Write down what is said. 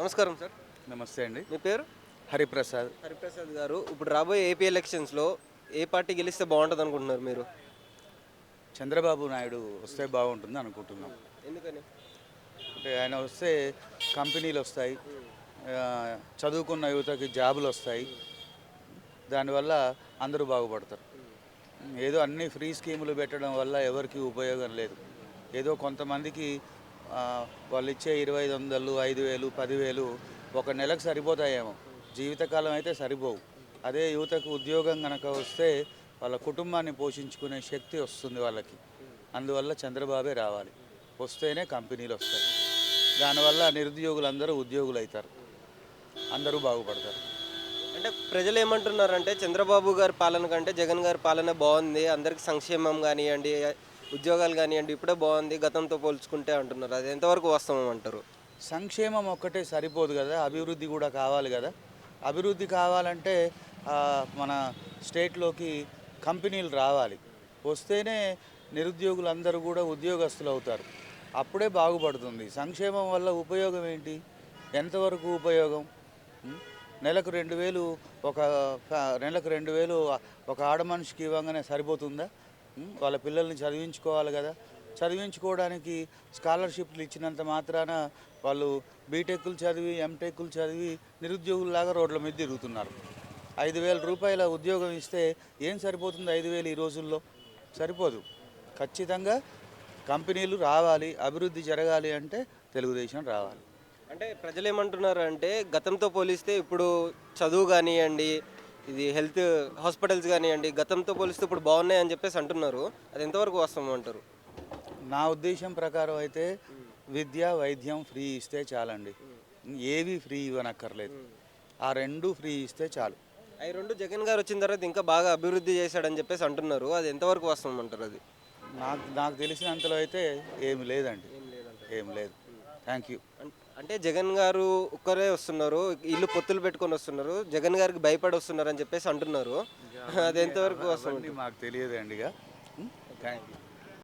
నమస్కారం సార్. నమస్తే అండి. మీ పేరు? హరిప్రసాద్. హరిప్రసాద్ గారు. ఇప్పుడు రాబోయే ఏపీ ఎలక్షన్స్‌లో ఏ పార్టీ గెలిస్తే బాగుంటుంది అనుకుంటున్నారు మీరు? చంద్రబాబు నాయుడు వస్తే బాగుంటుంది అనుకుంటున్నాం. ఎందుకని? అంటే ఆయన వస్తే కంపెనీలు వస్తాయి, చదువుకున్న యువతకి జాబులు వస్తాయి, దానివల్ల అందరూ బాగుపడతారు. ఏదో అన్ని ఫ్రీ స్కీములు పెట్టడం వల్ల ఎవరికి ఉపయోగం లేదు. ఏదో కొంతమందికి వాళ్ళు ఇచ్చే 2500, 5000, 10,000 ఒక నెలకు సరిపోతాయేమో, జీవితకాలం అయితే సరిపోవు. అదే యువతకు ఉద్యోగం కనుక వస్తే వాళ్ళ కుటుంబాన్ని పోషించుకునే శక్తి వస్తుంది వాళ్ళకి. అందువల్ల చంద్రబాబే రావాలి. వస్తేనే కంపెనీలు వస్తాయి. దానివల్ల నిరుద్యోగులందరూ ఉద్యోగులు అవుతారు, అందరూ బాగుపడతారు. అంటే ప్రజలు ఏమంటున్నారంటే చంద్రబాబు గారి పాలన కంటే జగన్ గారి పాలన బాగుంది. అందరికి సంక్షేమం కానివ్వండి, ఉద్యోగాలు కానివ్వండి ఇప్పుడే బాగుంది గతంతో పోల్చుకుంటే అంటున్నారు. అది ఎంతవరకు వాస్తవం అంటారు? సంక్షేమం ఒక్కటే సరిపోదు కదా, అభివృద్ధి కూడా కావాలి కదా. అభివృద్ధి కావాలంటే మన స్టేట్లోకి కంపెనీలు రావాలి. వస్తేనే నిరుద్యోగులందరూ కూడా ఉద్యోగస్తులు అవుతారు. అప్పుడే బాగుపడుతుంది. సంక్షేమం వల్ల ఉపయోగం ఏంటి? ఎంతవరకు ఉపయోగం? నెలకు 2,000 నెలకు 2,000 ఒక ఆడ మనిషికి ఇవ్వగానే సరిపోతుందా? వాళ్ళ పిల్లల్ని చదివించుకోవాలి కదా. చదివించుకోవడానికి స్కాలర్షిప్లు ఇచ్చినంత మాత్రాన వాళ్ళు బీటెక్లు చదివి, ఎంటెక్లు చదివి నిరుద్యోగుల్లాగా రోడ్ల మీద తిరుగుతున్నారు. 5,000 రూపాయల ఉద్యోగం ఇస్తే ఏం సరిపోతుంది? 5,000 ఈ రోజుల్లో సరిపోదు. ఖచ్చితంగా కంపెనీలు రావాలి, అభివృద్ధి జరగాలి అంటే తెలుగుదేశం రావాలి. అంటే ప్రజలు ఏమంటున్నారు అంటే గతంతో పోలిస్తే ఇప్పుడు చదువు కానివ్వండి, ఇది హెల్త్ హాస్పిటల్స్ కానివ్వండి గతంతో పోలిస్తే ఇప్పుడు బాగున్నాయి అని చెప్పేసి అంటున్నారు. అది ఎంతవరకు వాస్తవం అంటారు? నా ఉద్దేశం ప్రకారం అయితే విద్య, వైద్యం ఫ్రీ ఇస్తే చాలండి. ఏవి ఫ్రీ ఇవ్వనక్కర్లేదు. ఆ రెండు ఫ్రీ ఇస్తే చాలు. అవి రెండు జగన్ గారు వచ్చిన తర్వాత ఇంకా బాగా అభివృద్ధి చేశాడని చెప్పేసి అంటున్నారు. అది ఎంతవరకు వాస్తవం అంటారు? అది నాకు తెలిసినంతలో అయితే ఏమి లేదండి, ఏం లేదు. Thank you. అంటే జగన్ గారు ఒక్కరే వస్తున్నారు, ఇల్లు పొత్తులు పెట్టుకొని వస్తున్నారు, జగన్ గారికి భయపడి వస్తున్నారు అని చెప్పేసి అంటున్నారు. అది ఎంతవరకు వాస్తవం? మాకు తెలియదండి. ఇక థ్యాంక్ యూ.